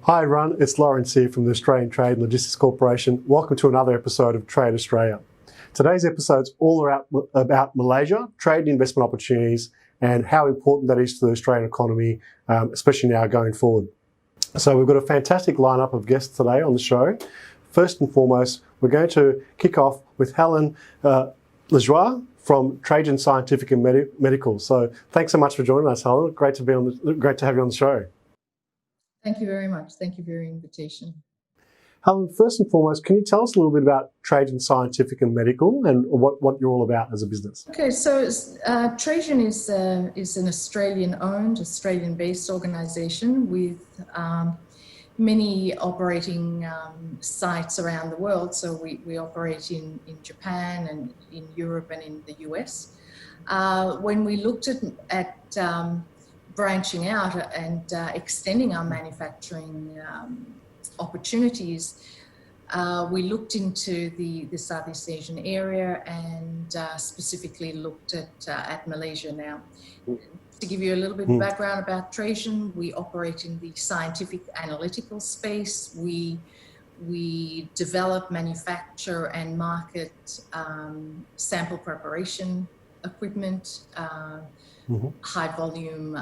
Hi everyone, it's Lawrence here from the Australian Trade and Logistics Corporation. Welcome to another episode of Trade Australia. Today's episode's all about Malaysia, trade and investment opportunities, and how important that is to the Australian economy, especially now going forward. So we've got a fantastic lineup of guests today on the show. First and foremost, we're going to kick off with Helene Lajoie from Trajan Scientific and Medical. So thanks so much for joining us, Helene. Great to have you on the show. Thank you very much. Thank you for your invitation. Helen, first and foremost, can you tell us a little bit about Trajan Scientific and Medical and what you're all about as a business? Okay, so Trajan is an Australian-owned, Australian-based organisation with many operating sites around the world. So we operate in Japan and in Europe and in the US. When we looked at branching out and extending our manufacturing opportunities, we looked into the Southeast Asian area and specifically looked at Malaysia now. To give you a little bit of background about Trajan, we operate in the scientific analytical space. We develop, manufacture and market sample preparation equipment, high volume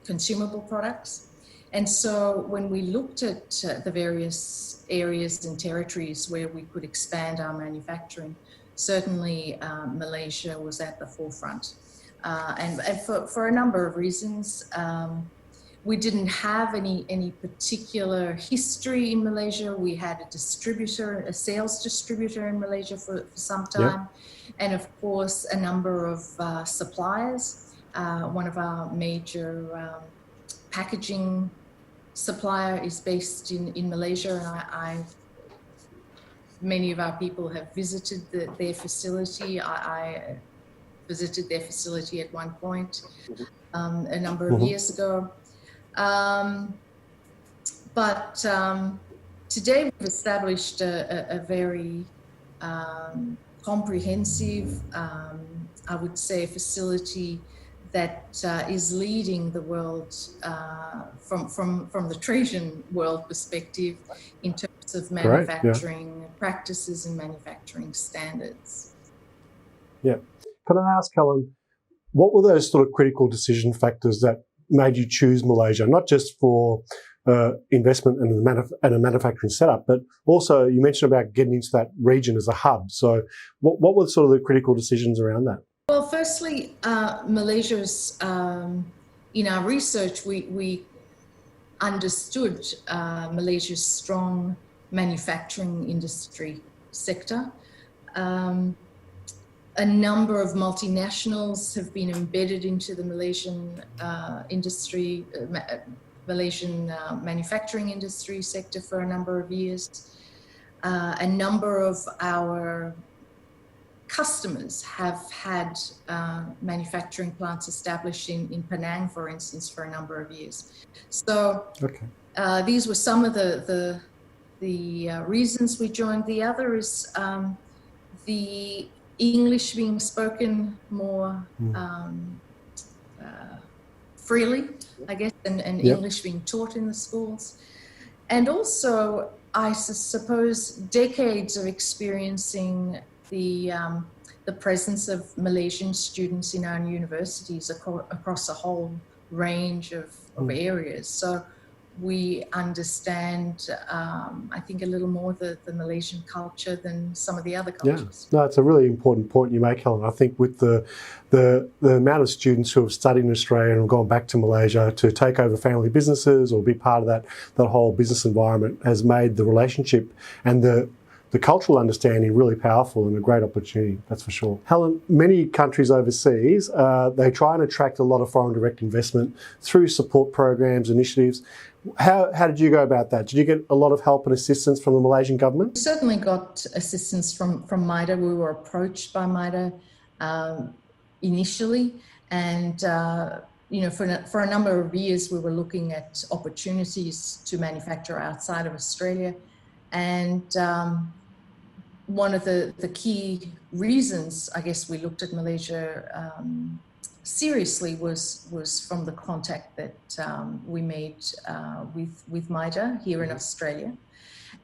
consumable products. And so when we looked at the various areas and territories where we could expand our manufacturing, certainly Malaysia was at the forefront. And for a number of reasons, we didn't have any particular history in Malaysia. We had a sales distributor in Malaysia for some time. Yep. And of course, a number of suppliers. One of our major packaging supplier is based in Malaysia, and many of our people have visited their facility. I visited their facility at one point a number of years ago. But today we've established a very comprehensive, I would say, facility that is leading the world from the Trajan world perspective in terms of manufacturing practices and manufacturing standards. Yeah. Can I ask, Helen, what were those sort of critical decision factors that made you choose Malaysia, not just for investment and a manufacturing setup, but also you mentioned about getting into that region as a hub. So what were sort of the critical decisions around that? Well, firstly, Malaysia's, in our research, we understood Malaysia's strong manufacturing industry sector. A number of multinationals have been embedded into the Malaysian industry, Malaysian manufacturing industry sector for a number of years. A number of our customers have had manufacturing plants established in Penang, for instance, for a number of years. So these were some of the reasons we joined. The other is the English being spoken more freely, I guess, and English being taught in the schools. And also, I suppose, decades of experiencing the presence of Malaysian students in our universities across a whole range of areas. So we understand, I think, a little more the Malaysian culture than some of the other cultures. Yeah, no, it's a really important point you make, Helen. I think with the amount of students who have studied in Australia and have gone back to Malaysia to take over family businesses or be part of that whole business environment has made the relationship and the cultural understanding really powerful and a great opportunity, that's for sure. Helen, many countries overseas, they try and attract a lot of foreign direct investment through support programs, initiatives. How did you go about that? Did you get a lot of help and assistance from the Malaysian government? We certainly got assistance from MIDA. We were approached by MIDA initially, and for a number of years we were looking at opportunities to manufacture outside of Australia. And one of the key reasons, I guess, we looked at Malaysia seriously was from the contact that we made with MIDA here in Australia,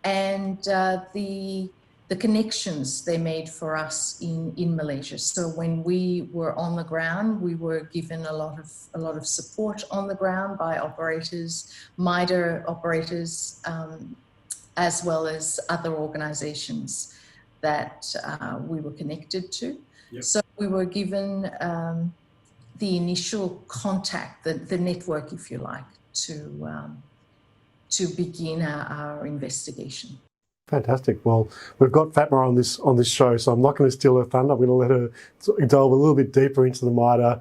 and the connections they made for us in Malaysia. So when we were on the ground, we were given a lot of support on the ground by operators, MIDA operators, as well as other organizations that we were connected to. Yep. So we were given the initial contact, the network, if you like, to begin our investigation. Fantastic. Well, we've got Fatmah on this show, so I'm not going to steal her thunder. I'm going to let her delve a little bit deeper into the MIDA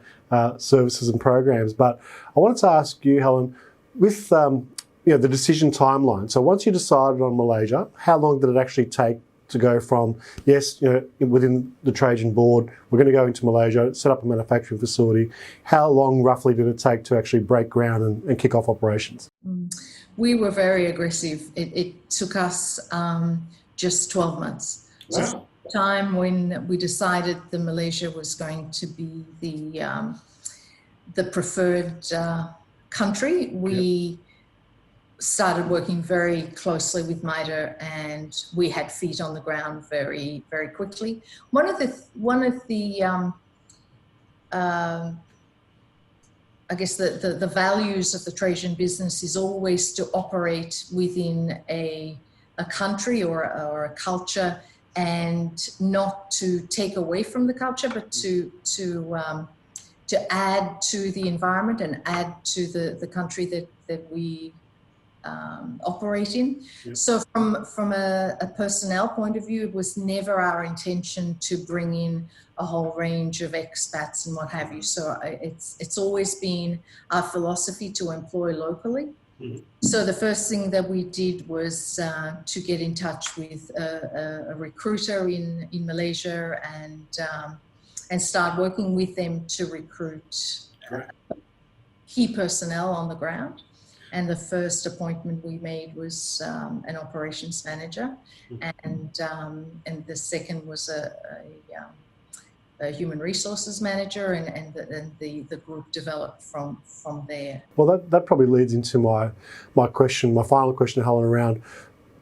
services and programs. But I wanted to ask you, Helen, with the decision timeline. So once you decided on Malaysia, how long did it actually take to go from, yes, within the Trajan board, we're going to go into Malaysia, set up a manufacturing facility. How long roughly did it take to actually break ground and kick off operations? We were very aggressive. It took us just 12 months. Wow. So the time when we decided that Malaysia was going to be the preferred country, we started working very closely with MIDA, and we had feet on the ground very, very quickly. One of the I guess the values of the Trajan business is always to operate within a country or a culture, and not to take away from the culture, but to add to the environment and add to the country that we operate in. Yep. So from a personnel point of view, it was never our intention to bring in a whole range of expats and what have you. So it's always been our philosophy to employ locally. Mm-hmm. So the first thing that we did was to get in touch with a recruiter in Malaysia and start working with them to recruit key personnel on the ground. And the first appointment we made was an operations manager, and the second was a human resources manager, and the group developed from there. Well, that probably leads into my final question, Helen, around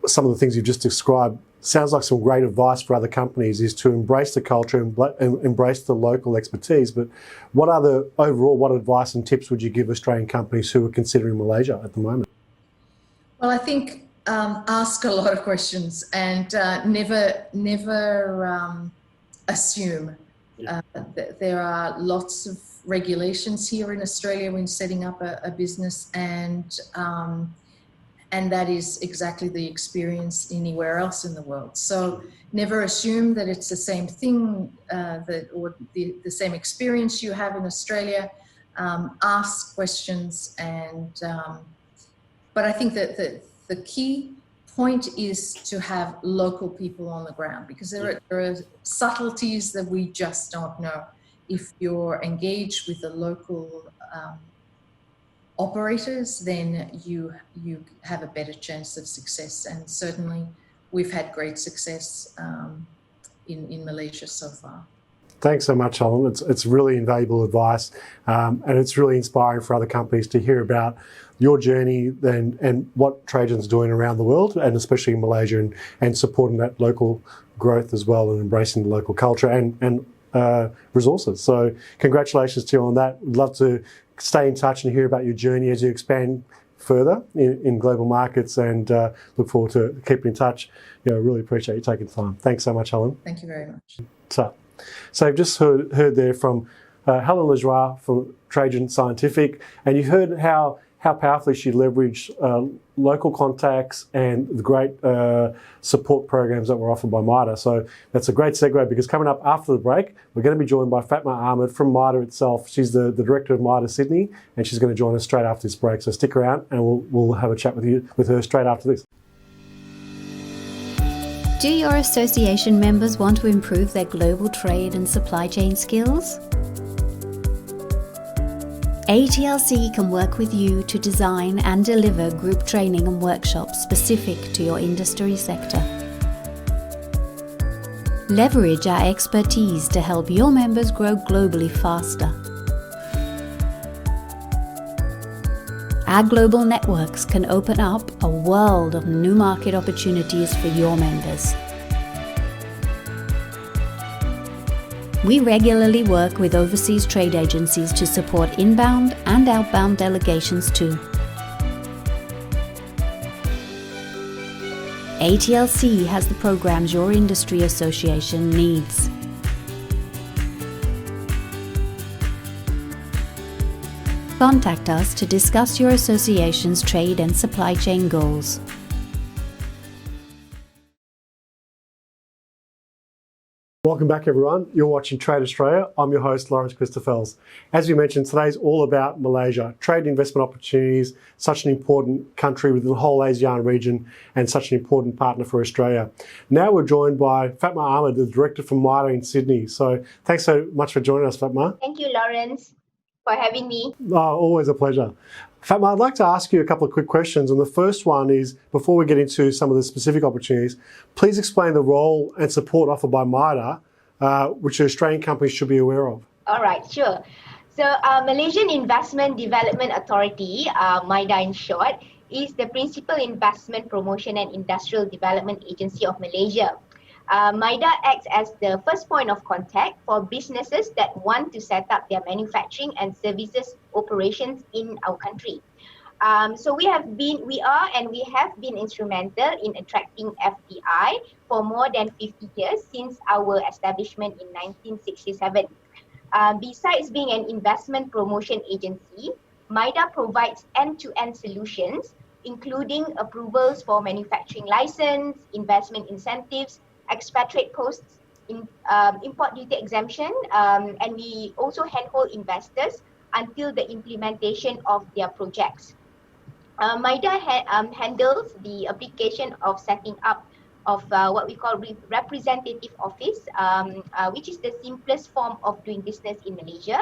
some of the things you've just described. Sounds like some great advice for other companies is to embrace the culture and embrace the local expertise. But what advice and tips would you give Australian companies who are considering Malaysia at the moment? Well, I think ask a lot of questions and never assume. There are lots of regulations here in Australia when setting up a business, and that is exactly the experience anywhere else in the world. So never assume that it's the same thing or the same experience you have in Australia. Ask questions, but I think that the key point is to have local people on the ground, because there are subtleties that we just don't know. If you're engaged with the local operators, then you have a better chance of success, and certainly we've had great success in Malaysia so far. Thanks so much, Helen. It's really invaluable advice, and it's really inspiring for other companies to hear about your journey and what Trajan's doing around the world, and especially in Malaysia, and supporting that local growth as well, and embracing the local culture and resources. So congratulations to you on that. We'd love to stay in touch and hear about your journey as you expand further in global markets, and look forward to keeping in touch. Really appreciate you taking the time. Thanks so much, Helen. Thank you very much. So you've just heard there from Helene Lajoie from Trajan Scientific, and you heard how powerfully she leveraged local contacts and the great support programs that were offered by MIDA. So that's a great segue, because coming up after the break, we're going to be joined by Fatmah Ahmad from MIDA itself. She's the director of MIDA Sydney, and she's going to join us straight after this break. So stick around, and we'll have a chat with her straight after this. Do your association members want to improve their global trade and supply chain skills? ATLC can work with you to design and deliver group training and workshops specific to your industry sector. Leverage our expertise to help your members grow globally faster. Our global networks can open up a world of new market opportunities for your members. We regularly work with overseas trade agencies to support inbound and outbound delegations too. ATLC has the programs your industry association needs. Contact us to discuss your association's trade and supply chain goals. Welcome back, everyone. You're watching Trade Australia. I'm your host, Lawrence Christoffelsz. As we mentioned, today's all about Malaysia, trade and investment opportunities, such an important country within the whole ASEAN region and such an important partner for Australia. Now we're joined by Fatmah Ahmad, the director from MIDA in Sydney. So thanks so much for joining us, Fatmah. Thank you, Lawrence, for having me. Oh, always a pleasure. Fatmah, I'd like to ask you a couple of quick questions. And the first one is, before we get into some of the specific opportunities, please explain the role and support offered by MIDA, which Australian companies should be aware of. All right, sure. So Malaysian Investment Development Authority, MIDA in short, is the principal investment promotion and industrial development agency of Malaysia. MIDA acts as the first point of contact for businesses that want to set up their manufacturing and services operations in our country. So we have been instrumental in attracting FDI for more than 50 years since our establishment in 1967. Besides being an investment promotion agency, MIDA provides end-to-end solutions, including approvals for manufacturing license, investment incentives, expatriate posts, import duty exemption, and we also handhold investors until the implementation of their projects. MIDA handles the application of setting up of what we call representative office, which is the simplest form of doing business in Malaysia,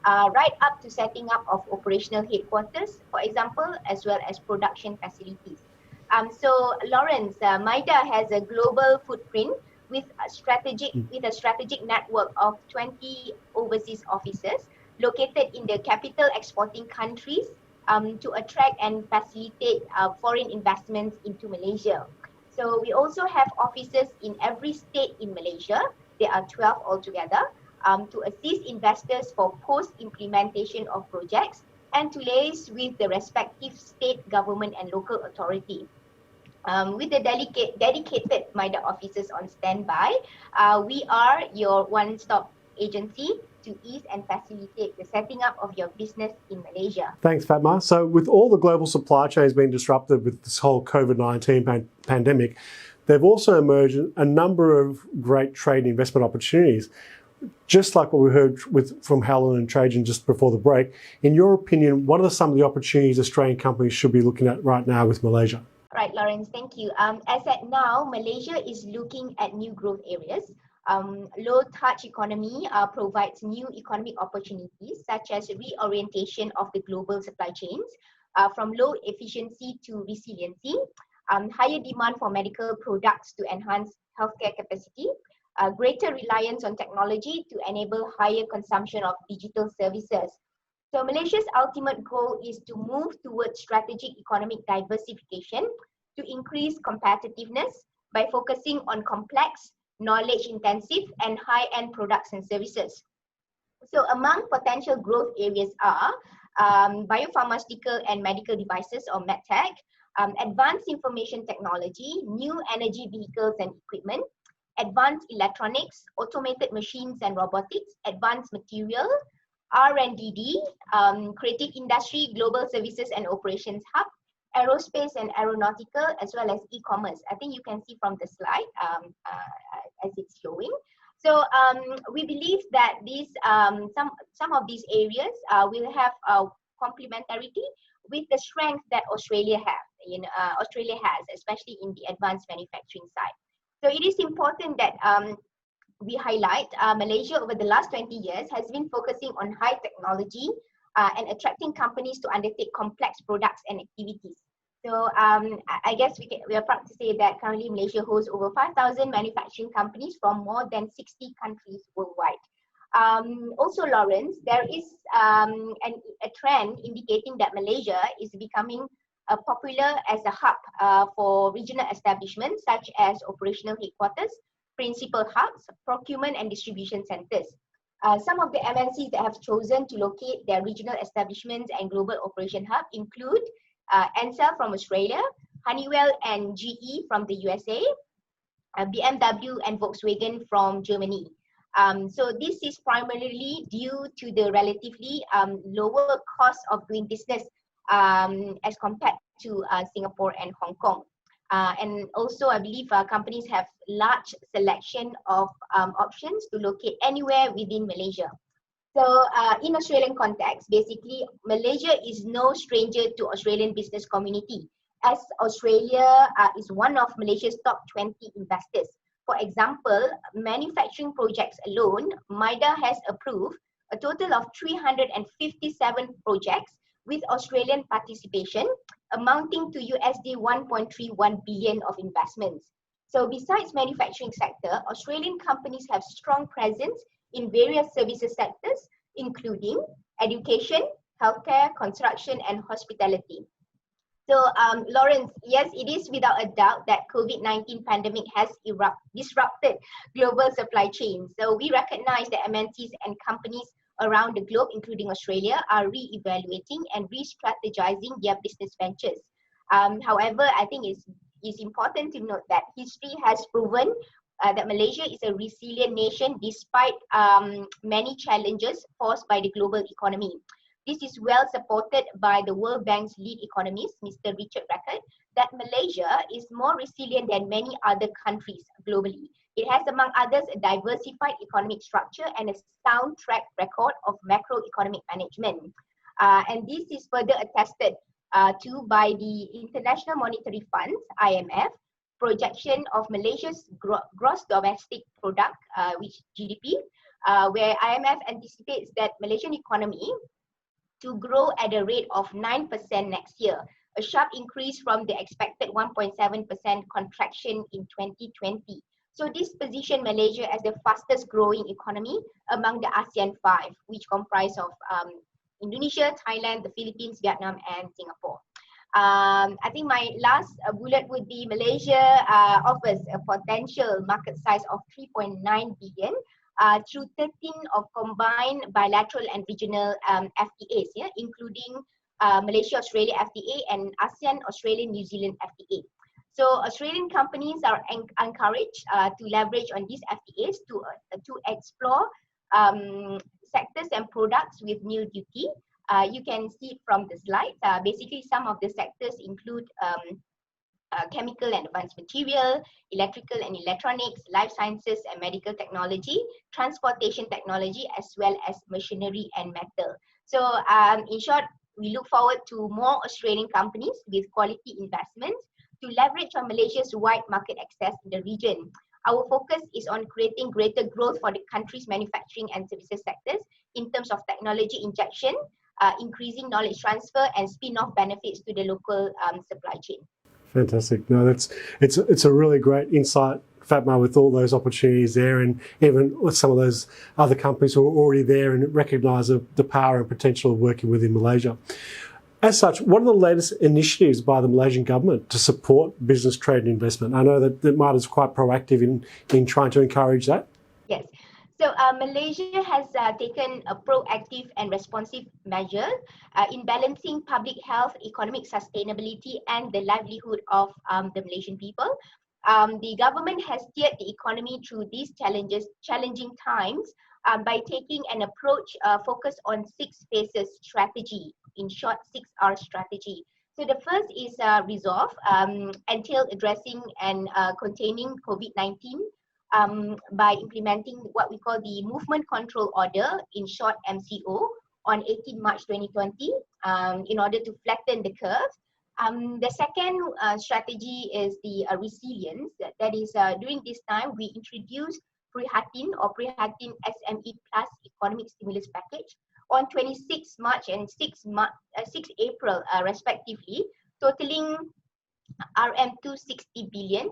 right up to setting up of operational headquarters, for example, as well as production facilities. So Lawrence, MIDA has a global footprint with a strategic network of 20 overseas offices located in the capital exporting countries to attract and facilitate foreign investments into Malaysia. So we also have offices in every state in Malaysia. There are 12 altogether, to assist investors for post-implementation of projects and to liaise with the respective state government and local authority. With the dedicated MIDA officers on standby, we are your one-stop agency to ease and facilitate the setting up of your business in Malaysia. Thanks, Fatmah. So with all the global supply chains being disrupted with this whole COVID-19 pandemic, there have also emerged a number of great trade and investment opportunities. Just like what we heard from Helene and Trajan just before the break, in your opinion, what are some of the opportunities Australian companies should be looking at right now with Malaysia? Right, Lawrence, thank you. As at now, Malaysia is looking at new growth areas. Low-touch economy provides new economic opportunities, such as reorientation of the global supply chains from low efficiency to resiliency, higher demand for medical products to enhance healthcare capacity, greater reliance on technology to enable higher consumption of digital services. So Malaysia's ultimate goal is to move towards strategic economic diversification to increase competitiveness by focusing on complex, knowledge-intensive, and high-end products and services. So among potential growth areas are biopharmaceutical and medical devices or medtech, advanced information technology, new energy vehicles and equipment, advanced electronics, automated machines and robotics, advanced material, R&D, creative industry, global services and operations hub, aerospace and aeronautical, as well as e-commerce. I think you can see from the slide as it's showing. So we believe that these some of these areas will have complementarity with the strength that Australia has, especially in the advanced manufacturing side. So it is important that we highlight Malaysia over the last 20 years has been focusing on high technology and attracting companies to undertake complex products and activities. So I guess we are proud to say that currently Malaysia hosts over 5,000 manufacturing companies from more than 60 countries worldwide. Also, Lawrence, there is a trend indicating that Malaysia is becoming popular as a hub for regional establishments such as operational headquarters, principal hubs, procurement and distribution centers. Some of the MNCs that have chosen to locate their regional establishments and global operation hub include Ansell from Australia, Honeywell and GE from the USA, BMW and Volkswagen from Germany. So this is primarily due to the relatively lower cost of doing business as compared to Singapore and Hong Kong. And also, I believe companies have large selection of options to locate anywhere within Malaysia. So in Australian context, basically, Malaysia is no stranger to Australian business community, as Australia is one of Malaysia's top 20 investors. For example, manufacturing projects alone, MIDA has approved a total of 357 projects with Australian participation, amounting to USD 1.31 billion of investments. So besides manufacturing sector, Australian companies have strong presence in various services sectors, including education, healthcare, construction, and hospitality. So, Lawrence, yes, it is without a doubt that COVID-19 pandemic has disrupted global supply chains. So we recognize that MNCs and companies around the globe, including Australia, are re-evaluating and re-strategizing their business ventures. However, I think it's important to note that history has proven that Malaysia is a resilient nation despite many challenges posed by the global economy. This is well supported by the World Bank's lead economist, Mr. Richard Rackett, that Malaysia is more resilient than many other countries globally. It has, among others, a diversified economic structure and a sound track record of macroeconomic management. And this is further attested to by the International Monetary Fund's (IMF) projection of Malaysia's gross domestic product, which GDP, where IMF anticipates that Malaysian economy to grow at a rate of 9% next year, a sharp increase from the expected 1.7% contraction in 2020. So this positions Malaysia as the fastest growing economy among the ASEAN 5, which comprise of Indonesia, Thailand, the Philippines, Vietnam, and Singapore. I think my last bullet would be Malaysia offers a potential market size of 3.9 billion through 13 of combined bilateral and regional FTAs, including Malaysia-Australia FTA and ASEAN-Australia-New Zealand FTA. So Australian companies are encouraged to leverage on these FTAs to explore sectors and products with nil duty. You can see from the slide, basically some of the sectors include chemical and advanced material, electrical and electronics, life sciences and medical technology, transportation technology, as well as machinery and metal. So in short, we look forward to more Australian companies with quality investments to leverage on Malaysia's wide market access in the region. Our focus is on creating greater growth for the country's manufacturing and services sectors in terms of technology injection, increasing knowledge transfer and spin-off benefits to the local supply chain. Fantastic. No, it's a really great insight, Fatmah, with all those opportunities there, and even with some of those other companies who are already there and recognise the power and potential of working within Malaysia. As such, what are the latest initiatives by the Malaysian government to support business, trade and investment? I know that MIDA is quite proactive in trying to encourage that. Yes. So Malaysia has taken a proactive and responsive measure in balancing public health, economic sustainability and the livelihood of the Malaysian people. The government has steered the economy through these challenging times by taking an approach focused on 6 phases strategy, in short 6R strategy. So the first is resolve, entail addressing and containing COVID-19 by implementing what we call the Movement Control Order, in short MCO, on 18 March 2020 in order to flatten the curve. The second strategy is the resilience. That is, during this time, we introduced Prihatin or Prihatin SME Plus Economic Stimulus Package on 26 March and 6 April respectively, totaling RM 260 billion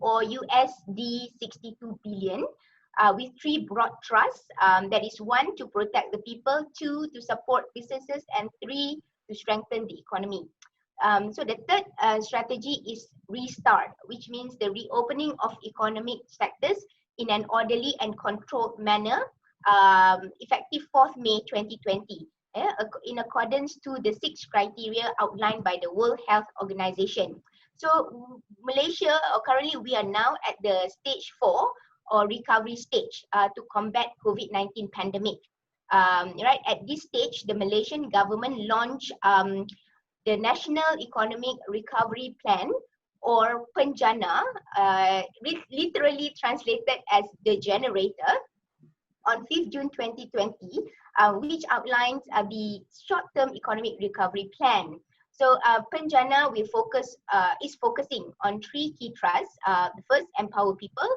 or USD 62 billion with three broad thrusts. That is, one, to protect the people, two, to support businesses, and three, to strengthen the economy. So the third strategy is restart, which means the reopening of economic sectors in an orderly and controlled manner, effective 4th May 2020, in accordance to the 6 criteria outlined by the World Health Organization. So Malaysia, currently we are now at the stage 4 or recovery stage to combat COVID-19 pandemic. Right, at this stage, the Malaysian government launched the National Economic Recovery Plan, or PENJANA, literally translated as the generator, on 5th June 2020, which outlines the short-term economic recovery plan. So PENJANA is focusing on 3 key thrusts. The first, empower people.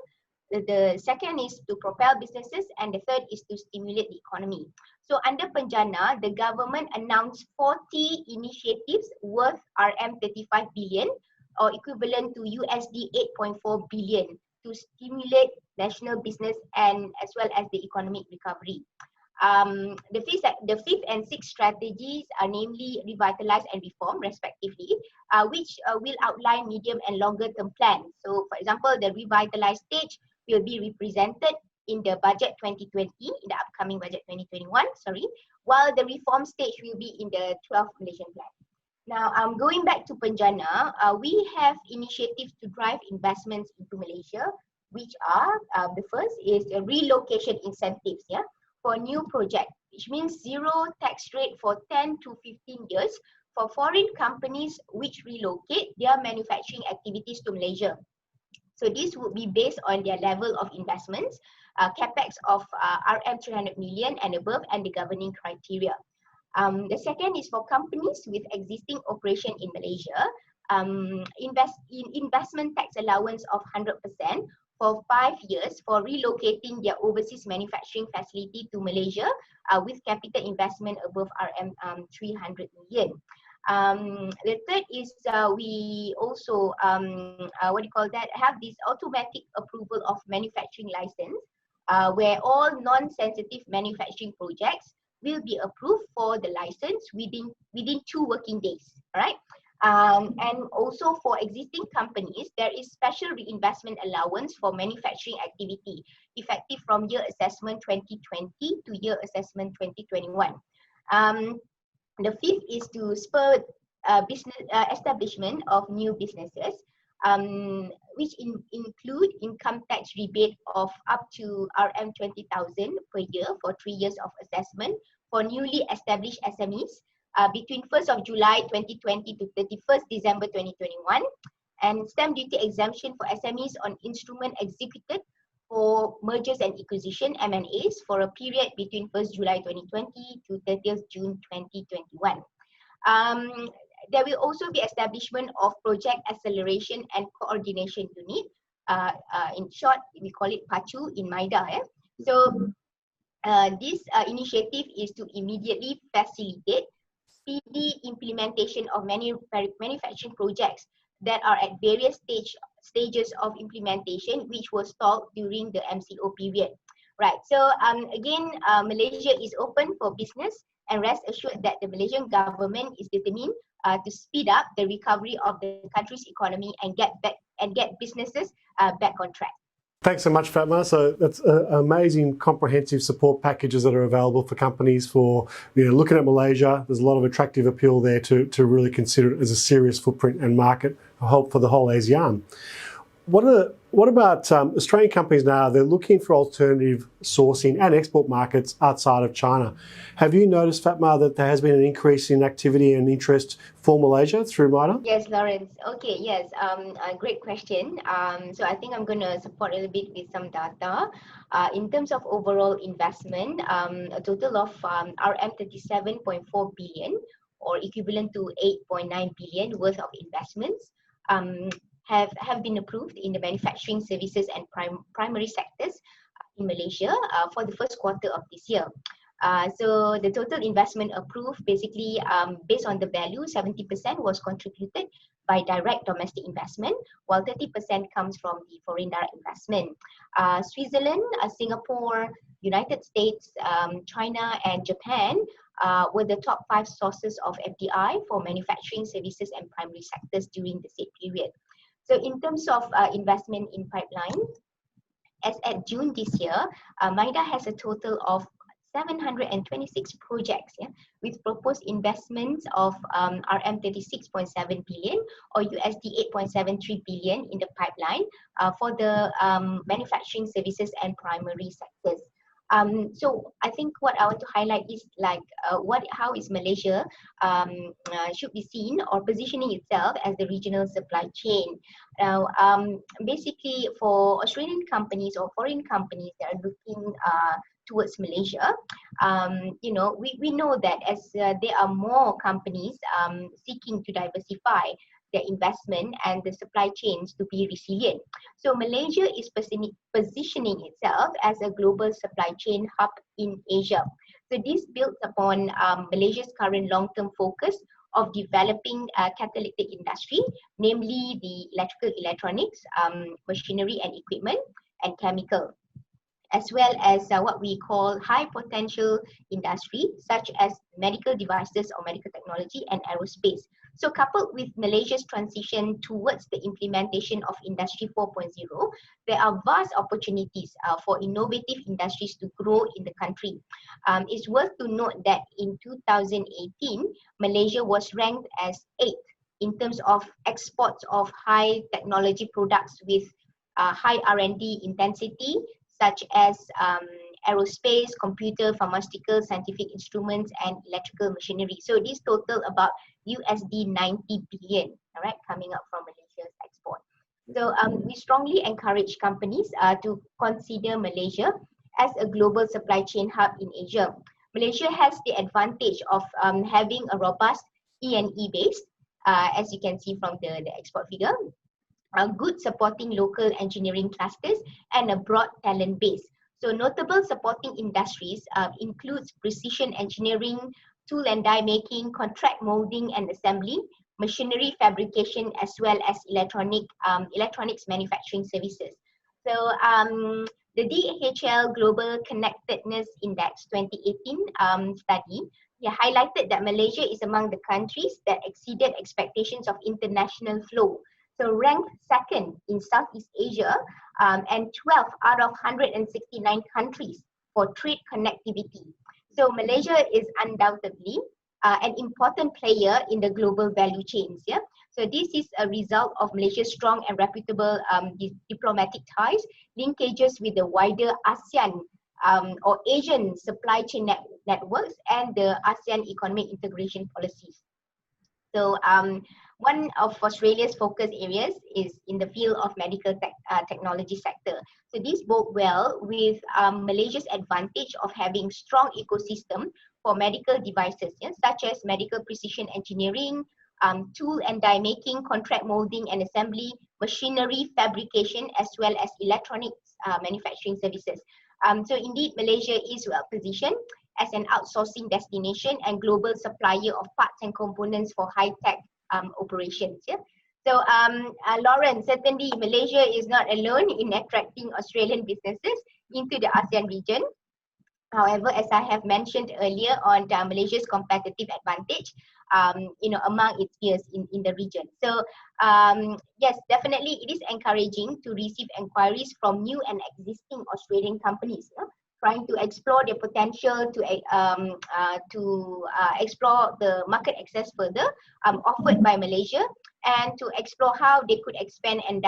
The second is to propel businesses, and the third is to stimulate the economy. So under PENJANA, the government announced 40 initiatives worth RM35 billion, or equivalent to USD 8.4 billion, to stimulate national business and as well as the economic recovery. The fifth and sixth strategies are namely revitalize and reform, respectively, which will outline medium and longer term plans. So, for example, the revitalize stage will be represented in the budget 2020, in the upcoming budget 2021, while the reform stage will be in the 12th Malaysian Plan. Now, going back to PENJANA, we have initiatives to drive investments into Malaysia, which are, the first is a relocation incentives, for new project, which means zero tax rate for 10 to 15 years for foreign companies which relocate their manufacturing activities to Malaysia. So this would be based on their level of investments, capex of RM300 million and above, and the governing criteria. The second is for companies with existing operation in Malaysia, investment tax allowance of 100% for 5 years for relocating their overseas manufacturing facility to Malaysia, with capital investment above RM300 million. The third is we also have this automatic approval of manufacturing license, where all non-sensitive manufacturing projects will be approved for the license within 2 working days. All right. And also for existing companies, there is special reinvestment allowance for manufacturing activity, effective from year assessment 2020 to year assessment 2021. The fifth is to spur business establishment of new businesses, which include income tax rebate of up to RM20,000 per year for 3 years of assessment for newly established SMEs between 1st of July 2020 to 31st December 2021, and stamp duty exemption for SMEs on instrument executed for mergers and acquisition (M&As) for a period between 1st July 2020 to 30th June 2021. There will also be establishment of Project Acceleration and Coordination Unit. In short, we call it PACU in MIDA. So this initiative is to immediately facilitate speedy implementation of manufacturing projects that are at various stages of implementation, which was stalled during the MCO period. Right. So again, Malaysia is open for business, and rest assured that the Malaysian government is determined to speed up the recovery of the country's economy and get businesses back on track. Thanks so much, Fatmah. So that's amazing comprehensive support packages that are available for companies for looking at Malaysia. There's a lot of attractive appeal there to really consider it as a serious footprint and market for the whole ASEAN. What about Australian companies now? They're looking for alternative sourcing and export markets outside of China. Have you noticed, Fatmah, that there has been an increase in activity and interest for Malaysia through MIDA? Yes, Lawrence. Okay, yes, a great question. So I think I'm going to support a little bit with some data. In terms of overall investment, a total of RM37.4 billion, or equivalent to 8.9 billion worth of investments, have been approved in the manufacturing, services and primary sectors in Malaysia for the first quarter of this year. So the total investment approved, basically based on the value, 70% was contributed by direct domestic investment, while 30% comes from the foreign direct investment. Switzerland, Singapore, United States, China, and Japan were the top 5 sources of FDI for manufacturing, services, and primary sectors during the same period. So in terms of investment in pipeline, as at June this year, MIDA has a total of 726 projects, with proposed investments of RM 36.7 billion or USD 8.73 billion in the pipeline for the manufacturing, services, and primary sectors. So I think what I want to highlight is like how is Malaysia should be seen or positioning itself as the regional supply chain. Now, basically for Australian companies or foreign companies that are looking towards Malaysia, we know that as there are more companies seeking to diversify their investment and the supply chains to be resilient. So Malaysia is positioning itself as a global supply chain hub in Asia. So this builds upon Malaysia's current long-term focus of developing catalytic industry, namely the electrical electronics, machinery and equipment, and chemical, as well as what we call high potential industry, such as medical devices or medical technology and aerospace. So coupled with Malaysia's transition towards the implementation of Industry 4.0, there are vast opportunities for innovative industries to grow in the country. It's worth to note that in 2018, Malaysia was ranked as 8th in terms of exports of high technology products with high R&D intensity, such as aerospace, computer, pharmaceutical, scientific instruments, and electrical machinery. So this total about USD 90 billion, all right, coming up from Malaysia's export. So we strongly encourage companies to consider Malaysia as a global supply chain hub in Asia. Malaysia has the advantage of having a robust E&E base, as you can see from the export figure, good supporting local engineering clusters, and a broad talent base. So notable supporting industries includes precision engineering, tool and die making, contract molding and assembly, machinery fabrication, as well as electronics manufacturing services. So the DHL Global Connectedness Index 2018 study highlighted that Malaysia is among the countries that exceeded expectations of international flow. So ranked 2nd in Southeast Asia and 12th out of 169 countries for trade connectivity. So Malaysia is undoubtedly an important player in the global value chains. So this is a result of Malaysia's strong and reputable diplomatic ties, linkages with the wider ASEAN or Asian supply chain networks, and the ASEAN economic integration policies. So one of Australia's focus areas is in the field of medical technology sector. So this bodes well with Malaysia's advantage of having strong ecosystem for medical devices, such as medical precision engineering, tool and die making, contract molding and assembly, machinery fabrication, as well as electronics manufacturing services. So indeed, Malaysia is well positioned as an outsourcing destination and global supplier of parts and components for high-tech operations. So Lawrence, certainly Malaysia is not alone in attracting Australian businesses into the ASEAN region. However, as I have mentioned earlier on Malaysia's competitive advantage, among its peers in the region. So yes, definitely it is encouraging to receive inquiries from new and existing Australian companies, trying to explore their potential to explore the market access further offered by Malaysia, and to explore how they could expand and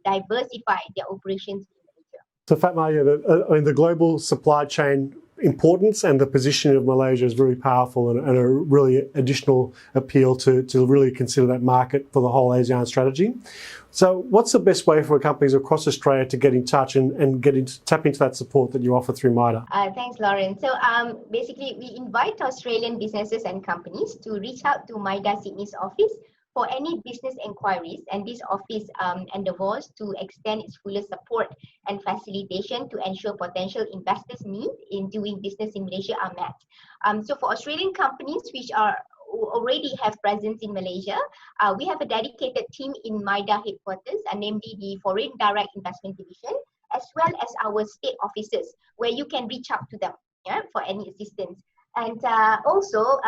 diversify their operations in Malaysia. So Fatmah, the global supply chain importance and the position of Malaysia is really powerful and a really additional appeal to really consider that market for the whole ASEAN strategy. So what's the best way for companies across Australia to get in touch and tap into that support that you offer through MIDA? Thanks, Lawrence. So basically, we invite Australian businesses and companies to reach out to MIDA Sydney's office For any business inquiries, and this office endeavors to extend its fullest support and facilitation to ensure potential investors' needs in doing business in Malaysia are met. So for Australian companies which already have presence in Malaysia, we have a dedicated team in MIDA headquarters, namely the Foreign Direct Investment Division, as well as our state offices, where you can reach out to them for any assistance. And also,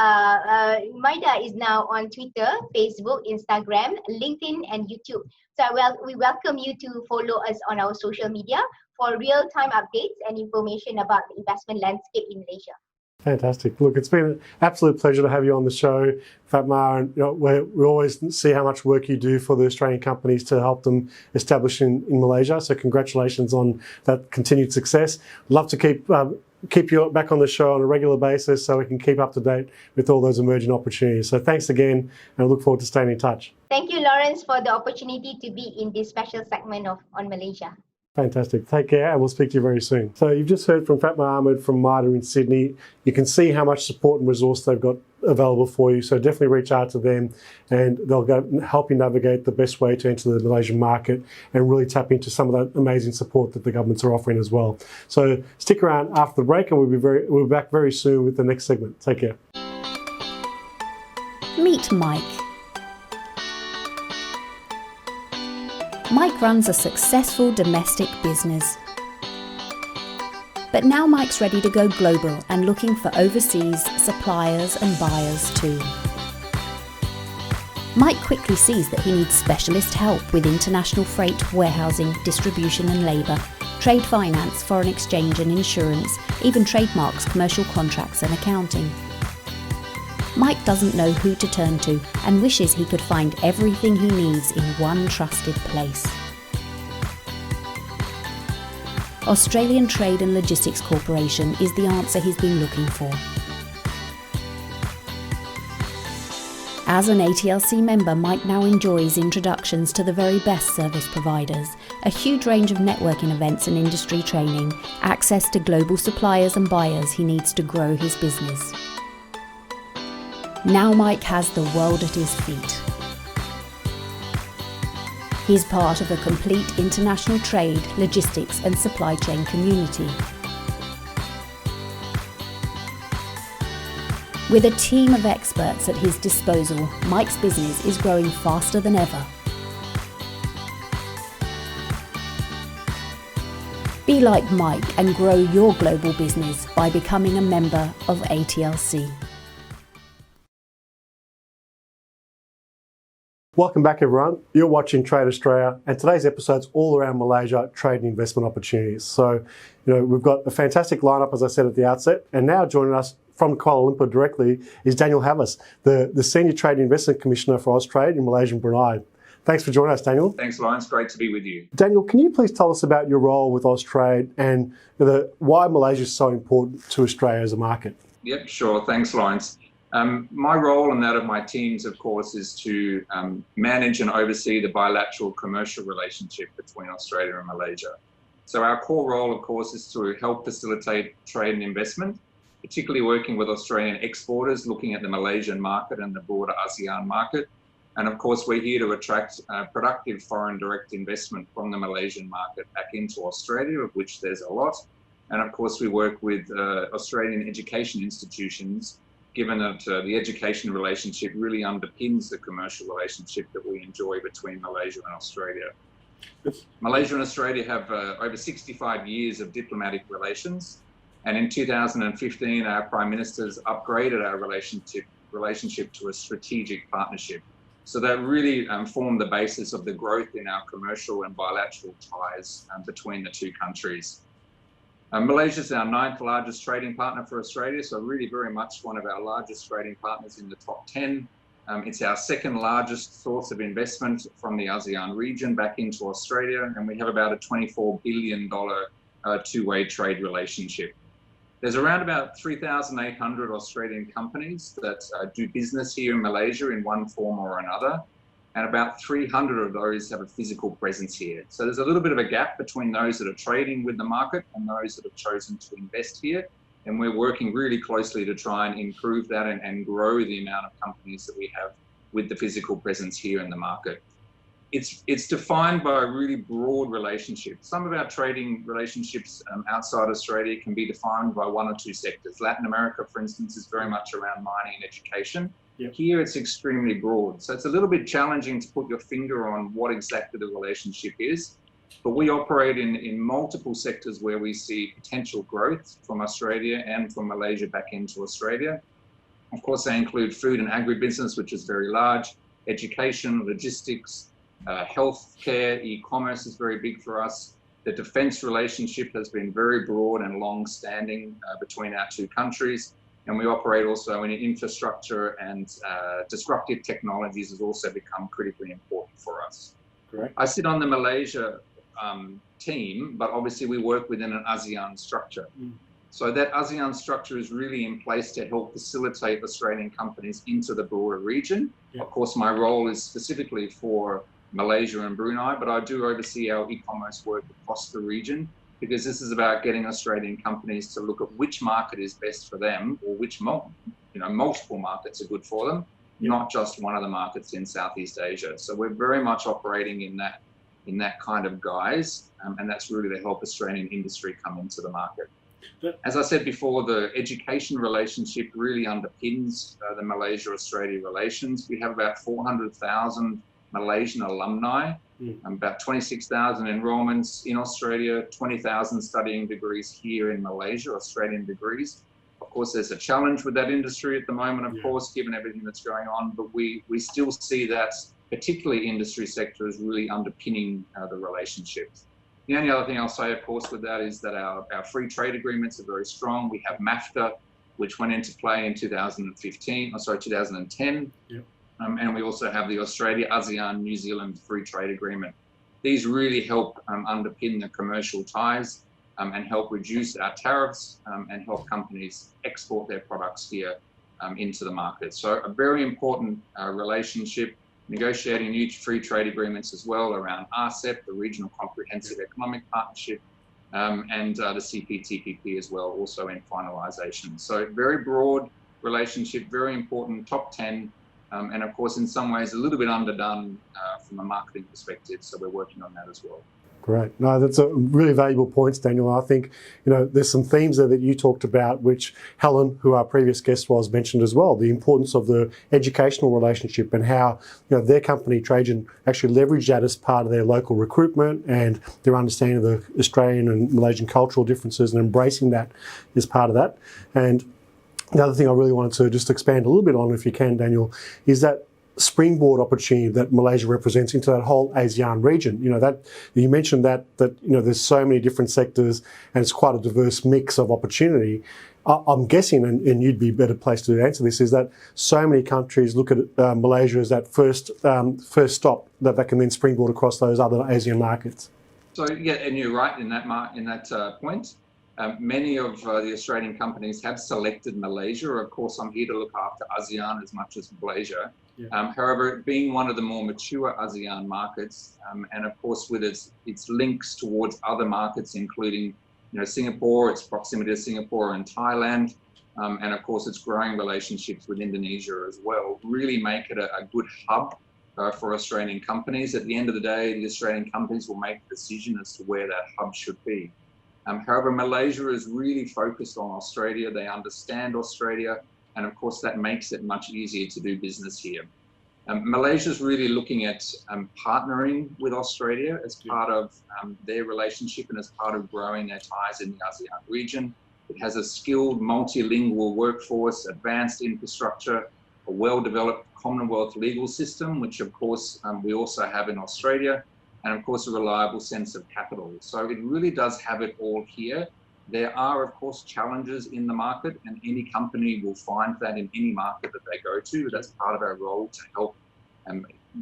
MIDA is now on Twitter, Facebook, Instagram, LinkedIn, and YouTube. So we welcome you to follow us on our social media for real-time updates and information about the investment landscape in Malaysia. Fantastic. Look, it's been an absolute pleasure to have you on the show, Fatmah. And we always see how much work you do for the Australian companies to help them establish in Malaysia. So congratulations on that continued success. Love to keep you back on the show on a regular basis so we can keep up to date with all those emerging opportunities. So thanks again, and I look forward to staying in touch. Thank you, Lawrence, for the opportunity to be in this special segment on Malaysia. Fantastic. Take care, and we'll speak to you very soon. So you've just heard from Fatmah Ahmad from MIDA in Sydney. You can see how much support and resource they've got available for you. So definitely reach out to them, and they'll help you navigate the best way to enter the Malaysian market and really tap into some of that amazing support that the governments are offering as well. So stick around after the break, and we'll be back very soon with the next segment. Take care. Meet Mike. Mike runs a successful domestic business. But now Mike's ready to go global and looking for overseas suppliers and buyers too. Mike quickly sees that he needs specialist help with international freight, warehousing, distribution and labour, trade finance, foreign exchange and insurance, even trademarks, commercial contracts and accounting. Mike doesn't know who to turn to and wishes he could find everything he needs in one trusted place. Australian Trade and Logistics Corporation is the answer he's been looking for. As an ATLC member, Mike now enjoys introductions to the very best service providers, a huge range of networking events and industry training, access to global suppliers and buyers he needs to grow his business. Now Mike has the world at his feet. He's part of a complete international trade, logistics and supply chain community. With a team of experts at his disposal, Mike's business is growing faster than ever. Be like Mike and grow your global business by becoming a member of ATLC. Welcome back, everyone. You're watching Trade Australia, and today's episode's all around Malaysia trade and investment opportunities. So, we've got a fantastic lineup, as I said at the outset, and now joining us from Kuala Lumpur directly is Daniel Havas, the Senior Trade and Investment Commissioner for Austrade in Malaysia and Brunei. Thanks for joining us, Daniel. Thanks, Lawrence. Great to be with you. Daniel, can you please tell us about your role with Austrade and why Malaysia is so important to Australia as a market? Yep, sure. Thanks, Lawrence. My role and that of my teams, of course, is to manage and oversee the bilateral commercial relationship between Australia and Malaysia. So our core role, of course, is to help facilitate trade and investment, particularly working with Australian exporters, looking at the Malaysian market and the broader ASEAN market. And of course, we're here to attract productive foreign direct investment from the Malaysian market back into Australia, of which there's a lot. And of course, we work with Australian education institutions, given that the education relationship really underpins the commercial relationship that we enjoy between Malaysia and Australia. Malaysia and Australia have over 65 years of diplomatic relations. And in 2015, our Prime Ministers upgraded our relationship to a strategic partnership. So that really formed the basis of the growth in our commercial and bilateral ties between the two countries. Malaysia is our 9th largest trading partner for Australia, so really very much one of our largest trading partners in the top 10. It's our 2nd largest source of investment from the ASEAN region back into Australia, and we have about a $24 billion two-way trade relationship. There's around about 3,800 Australian companies that do business here in Malaysia in one form or another, and about 300 of those have a physical presence here. So there's a little bit of a gap between those that are trading with the market and those that have chosen to invest here. And we're working really closely to try and improve that and grow the amount of companies that we have with the physical presence here in the market. It's defined by a really broad relationship. Some of our trading relationships outside Australia can be defined by one or two sectors. Latin America, for instance, is very much around mining and education. Yep. Here it's extremely broad. So it's a little bit challenging to put your finger on what exactly the relationship is. But we operate in multiple sectors where we see potential growth from Australia and from Malaysia back into Australia. Of course, they include food and agribusiness, which is very large, education, logistics, healthcare, e-commerce is very big for us. The defence relationship has been very broad and long-standing between our two countries. And we operate also in infrastructure, and disruptive technologies has also become critically important for us. Correct. I sit on the Malaysia team, but obviously we work within an ASEAN structure. So that ASEAN structure is really in place to help facilitate Australian companies into the broader region. Yep. Of course, my role is specifically for Malaysia and Brunei, but I do oversee our e-commerce work across the region, because this is about getting Australian companies to look at which market is best for them, or which multiple markets are good for them, not just one of the markets in Southeast Asia. So we're very much operating in that kind of guise, and that's really to help Australian industry come into the market. As I said before, the education relationship really underpins the Malaysia-Australia relations. We have about 400,000 Malaysian alumni, about 26,000 enrollments in Australia, 20,000 studying degrees here in Malaysia, Australian degrees. Of course, there's a challenge with that industry at the moment, of course, given everything that's going on, but we still see that particularly industry sector is really underpinning the relationships. The only other thing I'll say, of course, with that is that our free trade agreements are very strong. We have MAFTA, which went into play in 2010. Yep. And we also have the Australia, ASEAN, New Zealand Free Trade Agreement. These really help underpin the commercial ties and help reduce our tariffs and help companies export their products here into the market. So a very important relationship, negotiating new free trade agreements as well around RCEP, the Regional Comprehensive Economic Partnership, and the CPTPP as well, also in finalisation. So very broad relationship, very important, top 10, and of course in some ways a little bit underdone from a marketing perspective, so we're working on that as well. Great. No, that's a really valuable points, Daniel. I think, there's some themes there that you talked about, which Helen, who our previous guest was, mentioned as well, the importance of the educational relationship and how, their company, Trajan, actually leveraged that as part of their local recruitment and their understanding of the Australian and Malaysian cultural differences and embracing that as part of that. And the other thing I really wanted to just expand a little bit on, if you can, Daniel, is that springboard opportunity that Malaysia represents into that whole ASEAN region. That you mentioned that there's so many different sectors and it's quite a diverse mix of opportunity. I'm guessing, and you'd be better placed to answer this, is that so many countries look at Malaysia as that first stop that can then springboard across those other ASEAN markets. So yeah, and you're right in that point. Many of the Australian companies have selected Malaysia. Of course, I'm here to look after ASEAN as much as Malaysia. Yeah. However, being one of the more mature ASEAN markets, and of course with its links towards other markets, including Singapore, its proximity to Singapore and Thailand, and of course its growing relationships with Indonesia as well, really make it a good hub for Australian companies. At the end of the day, the Australian companies will make the decision as to where that hub should be. However, Malaysia is really focused on Australia. They understand Australia, and of course that makes it much easier to do business here. Malaysia is really looking at partnering with Australia as part of their relationship and as part of growing their ties in the ASEAN region. It has a skilled multilingual workforce, advanced infrastructure, a well-developed Commonwealth legal system, which of course we also have in Australia, and of course a reliable sense of capital. So it really does have it all here. There are of course challenges in the market, and any company will find that in any market that they go to. That's part of our role to help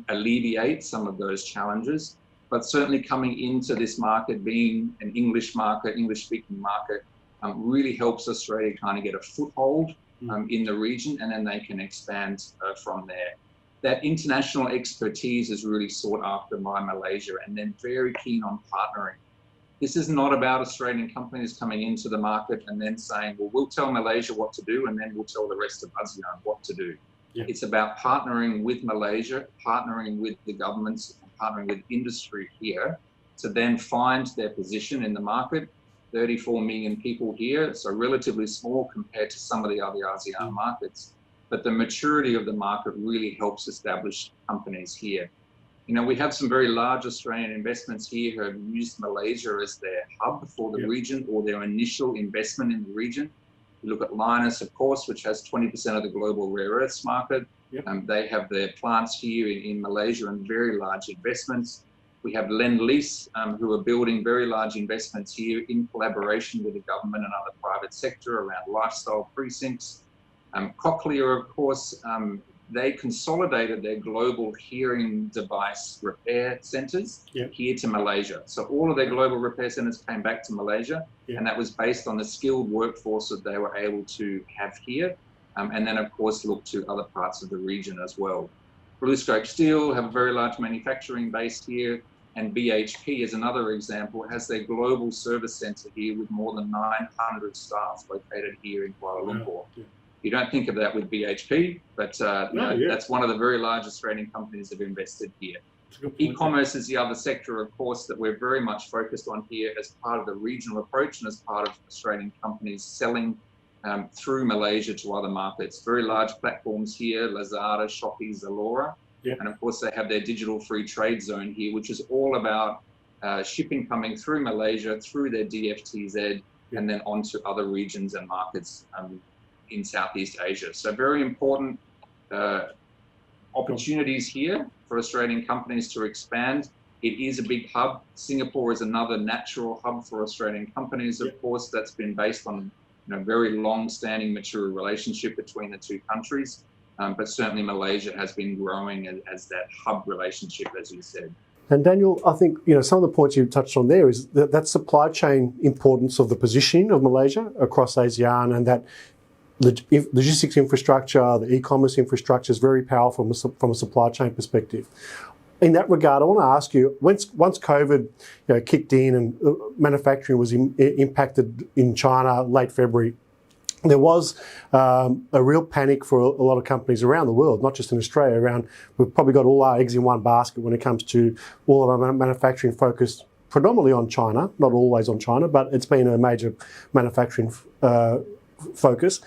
alleviate some of those challenges. But certainly coming into this market, being an English market, English-speaking market, really helps Australia kind of get a foothold in the region, and then they can expand from there. That international expertise is really sought after by Malaysia, and then very keen on partnering. This is not about Australian companies coming into the market and then saying, well, we'll tell Malaysia what to do, and then we'll tell the rest of ASEAN what to do. Yeah. It's about partnering with Malaysia, partnering with the governments, partnering with industry here to then find their position in the market. 34 million people here, so relatively small compared to some of the other ASEAN markets. But the maturity of the market really helps establish companies here. You know, we have some very large Australian investments here who have used Malaysia as their hub for the region or their initial investment in the region. You look at Lynas, of course, which has 20% of the global rare earths market. They have their plants here in Malaysia and very large investments. We have Lend-Lease, who are building very large investments here in collaboration with the government and other private sector around lifestyle precincts. Cochlear, of course, they consolidated their global hearing device repair centres here to Malaysia. So all of their global repair centres came back to Malaysia, and that was based on the skilled workforce that they were able to have here, and then of course look to other parts of the region as well. BlueScope Steel have a very large manufacturing base here, and BHP is another example, has their global service centre here with more than 900 staff located here in Kuala Lumpur. You don't think of that with BHP, but that's one of the very large Australian companies that have invested here. E-commerce is the other sector, of course, that we're very much focused on here as part of the regional approach and as part of Australian companies selling through Malaysia to other markets. Very large platforms here, Lazada, Shopee, Zalora. And of course, they have their digital free trade zone here, which is all about shipping coming through Malaysia, through their DFTZ, and then onto other regions and markets in Southeast Asia. So very important opportunities here for Australian companies to expand. It is a big hub. Singapore is another natural hub for Australian companies. Of course, that's been based on very long-standing, mature relationship between the two countries. But certainly Malaysia has been growing as that hub relationship, as you said. And Daniel, I think some of the points you touched on there is that supply chain importance of the positioning of Malaysia across ASEAN, and that logistics infrastructure, the e-commerce infrastructure is very powerful from a supply chain perspective. In that regard, I want to ask you, once COVID kicked in and manufacturing was impacted in China late February, there was a real panic for a lot of companies around the world, not just in Australia. We've probably got all our eggs in one basket when it comes to all of our manufacturing focused predominantly on China, not always on China, but it's been a major manufacturing focus.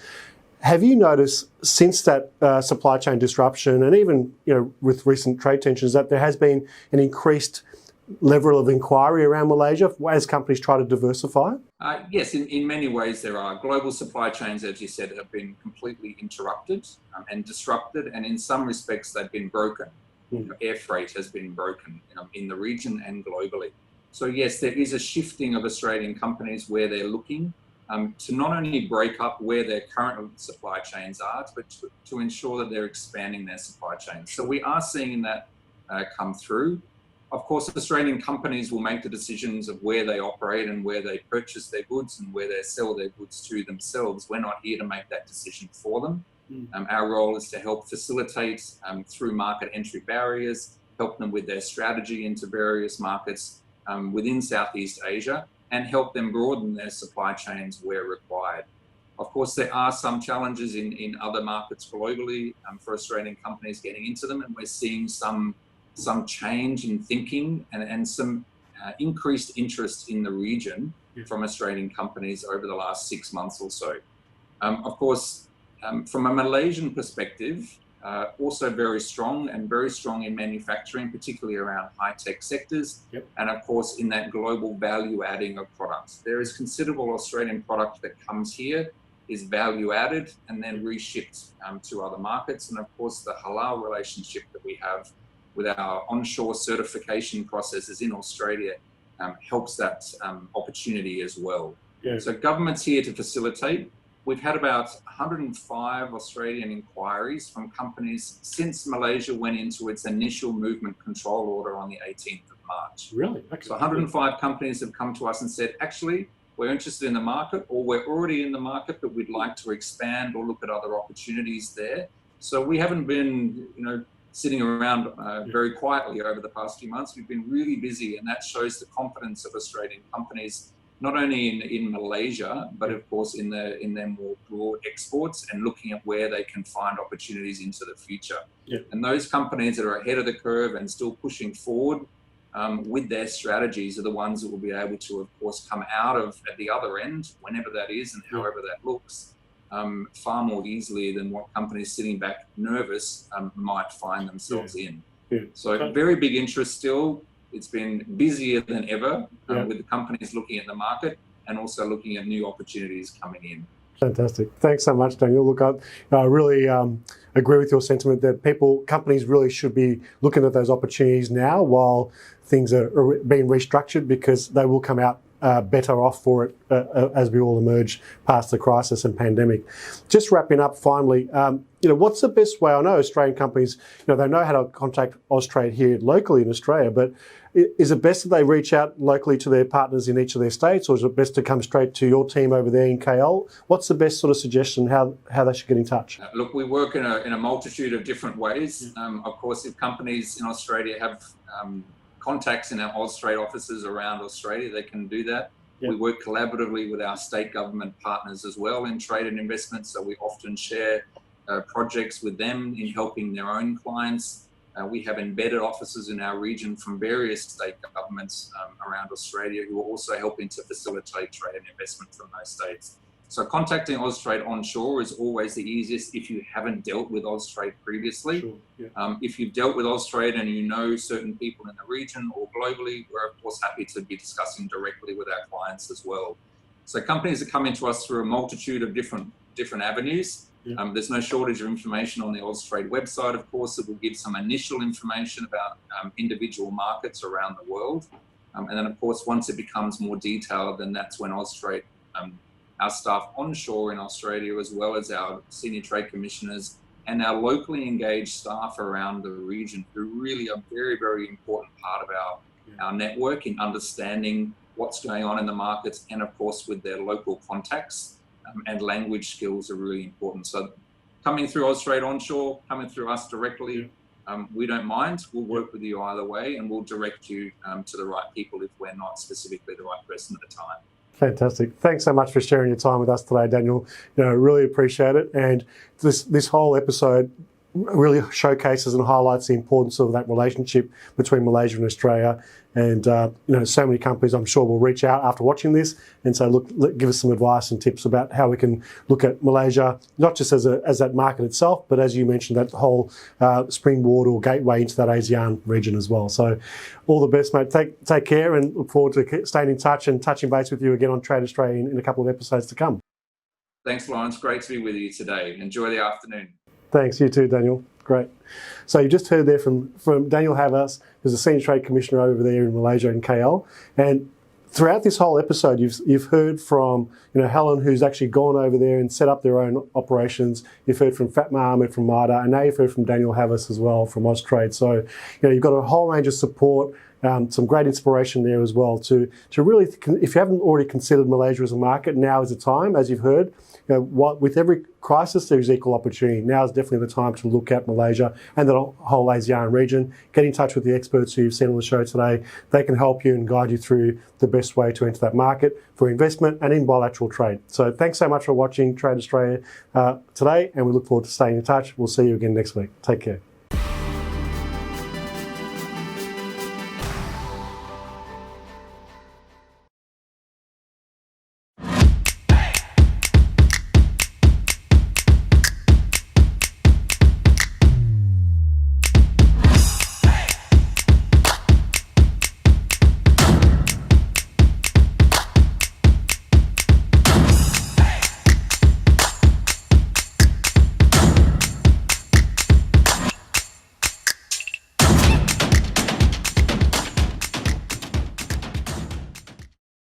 Have you noticed since that supply chain disruption, and even with recent trade tensions, that there has been an increased level of inquiry around Malaysia as companies try to diversify? Yes, in many ways there are. Global supply chains, as you said, have been completely interrupted and disrupted, and in some respects they've been broken. Air freight has been broken in the region and globally. So yes, there is a shifting of Australian companies where they're looking to not only break up where their current supply chains are, but to ensure that they're expanding their supply chains. So we are seeing that come through. Of course, Australian companies will make the decisions of where they operate and where they purchase their goods and where they sell their goods to themselves. We're not here to make that decision for them. Our role is to help facilitate through market entry barriers, help them with their strategy into various markets within Southeast Asia, and help them broaden their supply chains where required. Of course, there are some challenges in other markets globally for Australian companies getting into them, and we're seeing some change in thinking and some increased interest in the region from Australian companies over the last 6 months or so. Of course, from a Malaysian perspective, also very strong in manufacturing, particularly around high-tech sectors, and of course in that global value adding of products. There is considerable Australian product that comes here, is value added and then reshipped to other markets, and of course the halal relationship that we have with our onshore certification processes in Australia helps that opportunity as well. So government's here to facilitate. We've had about 105 Australian inquiries from companies since Malaysia went into its initial movement control order on the 18th of March. Really? Okay. So 105 companies have come to us and said, actually, we're interested in the market, or we're already in the market, but we'd like to expand or look at other opportunities there. So we haven't been, sitting around very quietly over the past few months. We've been really busy, and that shows the confidence of Australian companies not only in Malaysia, but of course in their more broad exports, and looking at where they can find opportunities into the future. Yeah. And those companies that are ahead of the curve and still pushing forward with their strategies are the ones that will be able to, of course, come out of at the other end, whenever that is and however that looks, far more easily than what companies sitting back nervous might find themselves in. Yeah. So very big interest still. It's been busier than ever with the companies looking at the market and also looking at new opportunities coming in. Fantastic. Thanks so much, Daniel. Look, I really agree with your sentiment that companies really should be looking at those opportunities now while things are being restructured, because they will come out better off for it as we all emerge past the crisis and pandemic. Just wrapping up finally, what's the best way? I know Australian companies, they know how to contact Austrade here locally in Australia, but is it best that they reach out locally to their partners in each of their states, or is it best to come straight to your team over there in KL? What's the best sort of suggestion how they should get in touch? Look, we work in a multitude of different ways. Of course, if companies in Australia have contacts in our Austrade offices around Australia, they can do that. Yep. We work collaboratively with our state government partners as well in trade and investment, so we often share projects with them in helping their own clients. We have embedded offices in our region from various state governments around Australia who are also helping to facilitate trade and investment from those states. So contacting Austrade onshore is always the easiest if you haven't dealt with Austrade previously. Sure, yeah. If you've dealt with Austrade and you know certain people in the region or globally, we're of course happy to be discussing directly with our clients as well. So companies are coming to us through a multitude of different avenues. Yeah. There's no shortage of information on the Austrade website, of course. It will give some initial information about individual markets around the world. And then, of course, once it becomes more detailed, then that's when Austrade, our staff onshore in Australia, as well as our senior trade commissioners and our locally engaged staff around the region, who really are very, very important part of our network in understanding what's going on in the markets, and of course with their local contacts and language skills are really important. So coming through Austrade onshore, coming through us directly, we don't mind. We'll work with you either way, and we'll direct you to the right people if we're not specifically the right person at the time. Fantastic. Thanks so much for sharing your time with us today, Daniel. Really appreciate it. And this whole episode really showcases and highlights the importance of that relationship between Malaysia and Australia. And, so many companies, I'm sure, will reach out after watching this and say, look, give us some advice and tips about how we can look at Malaysia, not just as that market itself, but as you mentioned, that whole springboard or gateway into that ASEAN region as well. So all the best, mate. Take care, and look forward to staying in touch and touching base with you again on Trade Australia in a couple of episodes to come. Thanks, Lawrence. Great to be with you today. Enjoy the afternoon. Thanks, you too, Daniel. Great. So you just heard there from Daniel Havas, who's a Senior Trade Commissioner over there in Malaysia in KL. And throughout this whole episode, you've heard from Helen, who's actually gone over there and set up their own operations. You've heard from Fatmah Ahmad from MIDA, and now you've heard from Daniel Havas as well from Austrade. So you've got a whole range of support, some great inspiration there as well to really, if you haven't already considered Malaysia as a market, now is the time, as you've heard. With every crisis, there is equal opportunity. Now is definitely the time to look at Malaysia and the whole ASEAN region. Get in touch with the experts who you've seen on the show today. They can help you and guide you through the best way to enter that market for investment and in bilateral trade. So thanks so much for watching Trade Australia today, and we look forward to staying in touch. We'll see you again next week. Take care.